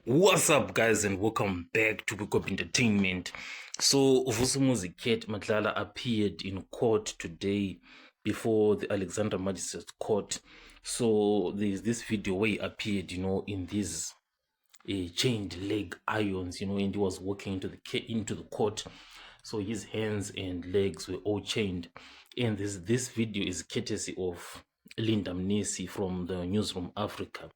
What's up, guys, and welcome back to Book of Entertainment. So, Vusumuzi Cat Matlala appeared in court today before the Alexandra Magistrates Court. So, there's this video where he appeared, in these chained leg irons, and he was walking into the court. So his hands and legs were all chained. And this video is courtesy of Linda Mnisi from the Newsroom Africa.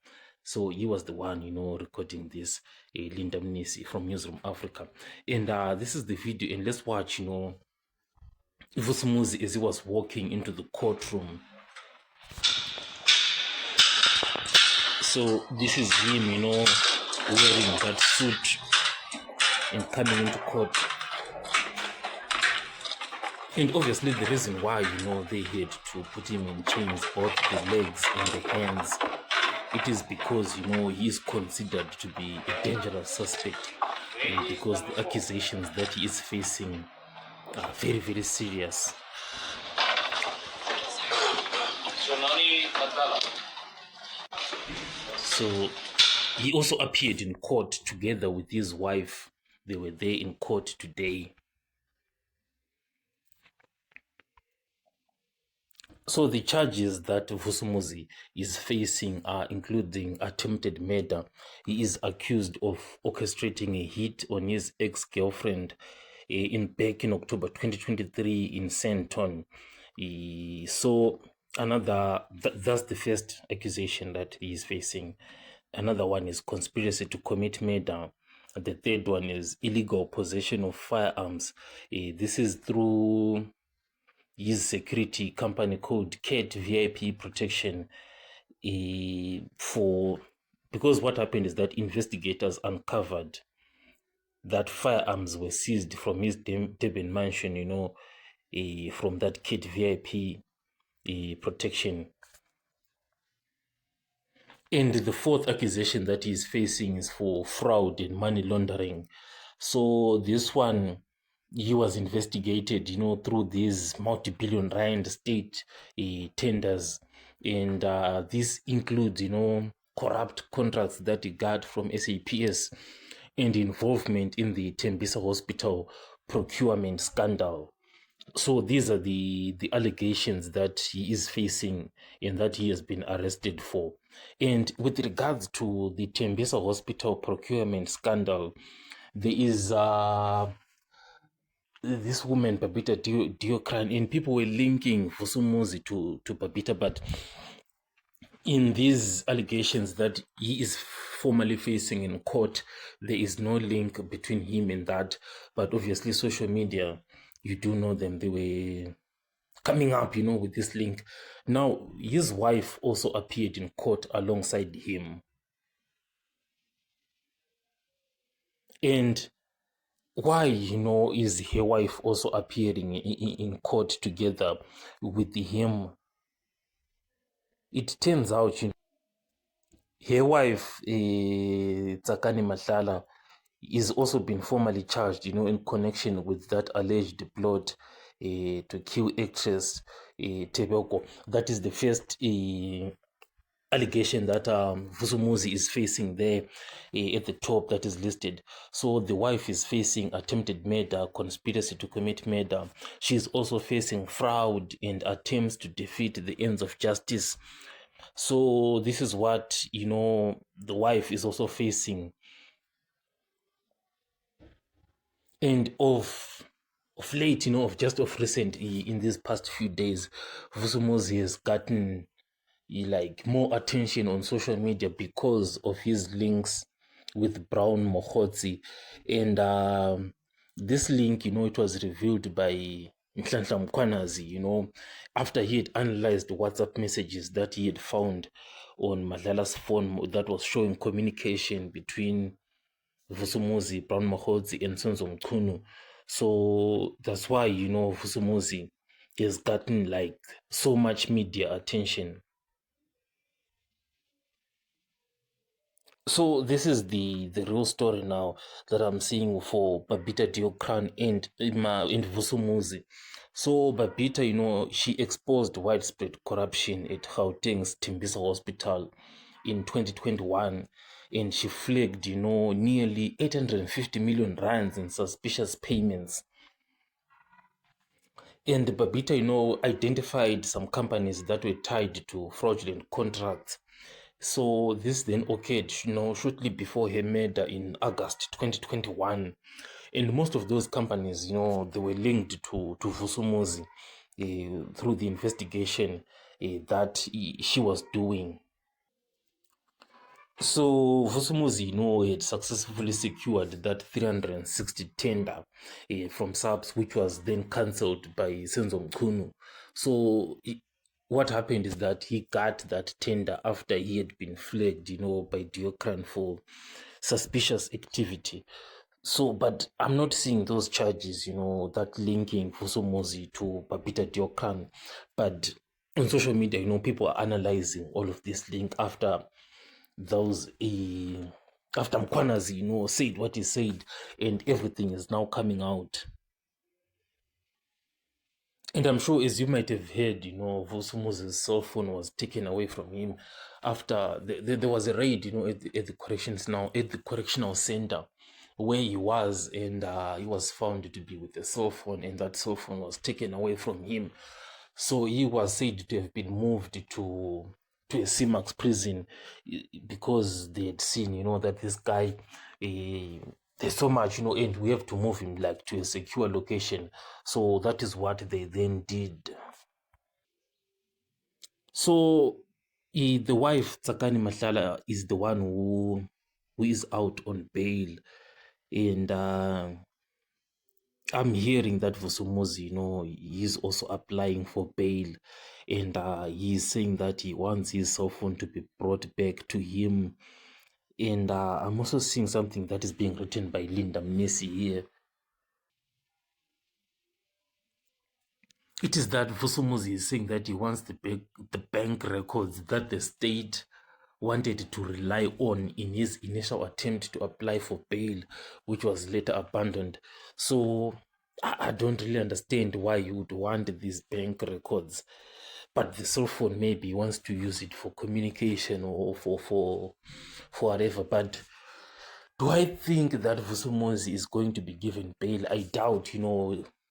So he was the one, recording this, Linda Mnisi from Newsroom Africa. And this is the video, and let's watch, Vusumuzi as he was walking into the courtroom. So this is him, wearing that suit and coming into court. And obviously the reason why, they had to put him in chains, both the legs and the hands, it is because, he is considered to be a dangerous suspect, because the accusations that he is facing are very, very serious. So he also appeared in court together with his wife. They were there in court today. So the charges that Vusumuzi is facing are including attempted murder. He is accused of orchestrating a hit on his ex-girlfriend back in October 2023 in Santon. So that's the first accusation that he is facing. Another one is conspiracy to commit murder. The third one is illegal possession of firearms. This is through his security company called CAT VIP Protection. Because what happened is that investigators uncovered that firearms were seized from his Durban mansion, from that CAT VIP protection. And the fourth accusation that he's facing is for fraud and money laundering. So this one, he was investigated, through these multi-billion rand state tenders. And this includes, corrupt contracts that he got from SAPS and involvement in the Tembisa Hospital procurement scandal. So these are the allegations that he is facing and that he has been arrested for. And with regards to the Tembisa Hospital procurement scandal, there is this woman, Babita Diokran, and people were linking Vusumuzi to Babita, but in these allegations that he is formally facing in court, there is no link between him and that. But obviously, social media, you do know them, they were coming up, with this link. Now, his wife also appeared in court alongside him. And why, is her wife also appearing in court together with him? It turns out, her wife, Tsakani Matlala, is also been formally charged, in connection with that alleged plot to kill actress Tebeko. That is the first allegation that Vusumuzi is facing there at the top that is listed. So the wife is facing attempted murder, conspiracy to commit murder. She is also facing fraud and attempts to defeat the ends of justice. So this is what, the wife is also facing. And of late, of recent, in these past few days, Vusumuzi has gotten more attention on social media because of his links with Brown Mohotsi. And this link, it was revealed by Nhlanhla Mkhwanazi, after he had analyzed WhatsApp messages that he had found on Matlala's phone that was showing communication between Vusumuzi, Brown Mohotsi, and Sonzo Mchunu. So that's why, Vusumuzi has gotten so much media attention. So this is the real story now that I'm seeing for Babita Diokran and Vusumuzi. So Babita, she exposed widespread corruption at Gauteng's Tembisa Hospital in 2021. and she flagged, nearly 850 million rands in suspicious payments. And Babita, identified some companies that were tied to fraudulent contracts. So this then occurred, shortly before her murder in August 2021. And most of those companies, they were linked to Vusumuzi through the investigation that she was doing. So Vusumuzi, had successfully secured that 360 tender from SAPS, which was then cancelled by Senzo Mchunu. So what happened is that he got that tender after he had been flagged, by Diokran for suspicious activity. So, but I'm not seeing those charges, that linking Vusumuzi to Babita Diokran. But on social media, people are analyzing all of this link after those after Mkwanazi, said what he said, and everything is now coming out. And I'm sure, as you might have heard, Vusumuzi's cell phone was taken away from him after there was a raid, at the correctional center where he was, and he was found to be with a cell phone, and that cell phone was taken away from him. So he was said to have been moved to a CMAX prison because they had seen, that this guy, there's so much, and we have to move him like to a secure location. So that is what they then did. So the wife, Tsakani Matlala, is the one who is out on bail, and I'm hearing that Vusumuzi, he's also applying for bail, and he's saying that he wants his cell phone to be brought back to him. And I'm also seeing something that is being written by Linda Messi here. It is that Vusumuzi is saying that he wants the bank records that the state wanted to rely on in his initial attempt to apply for bail, which was later abandoned. So I don't really understand why you would want these bank records, but the cell phone maybe wants to use it for communication or for whatever. But do I think that Vusumuzi is going to be given bail? I doubt,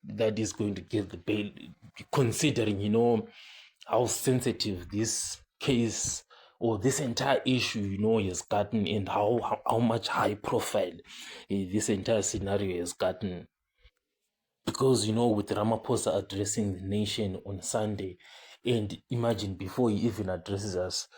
that is going to get the bail, considering, how sensitive this case or this entire issue, has gotten, and how much high profile this entire scenario has gotten. Because, with Ramaphosa addressing the nation on Sunday, and imagine before he even addresses us,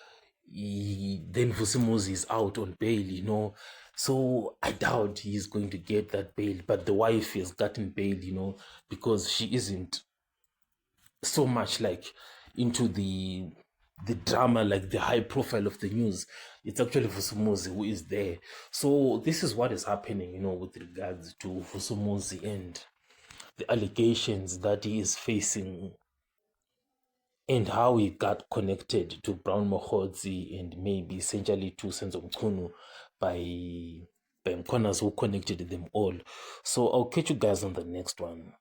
then Vusumuzi is out on bail, so I doubt he's going to get that bail. But the wife has gotten bail, because she isn't so much like into the drama, like the high profile of the news. It's actually Vusumuzi who is there. So this is what is happening, with regards to Vusumuzi and the allegations that he is facing, and how he got connected to Brown Mohodzi and maybe essentially to Senzo Mchunu by Mkonas, who connected them all. So I'll catch you guys on the next one.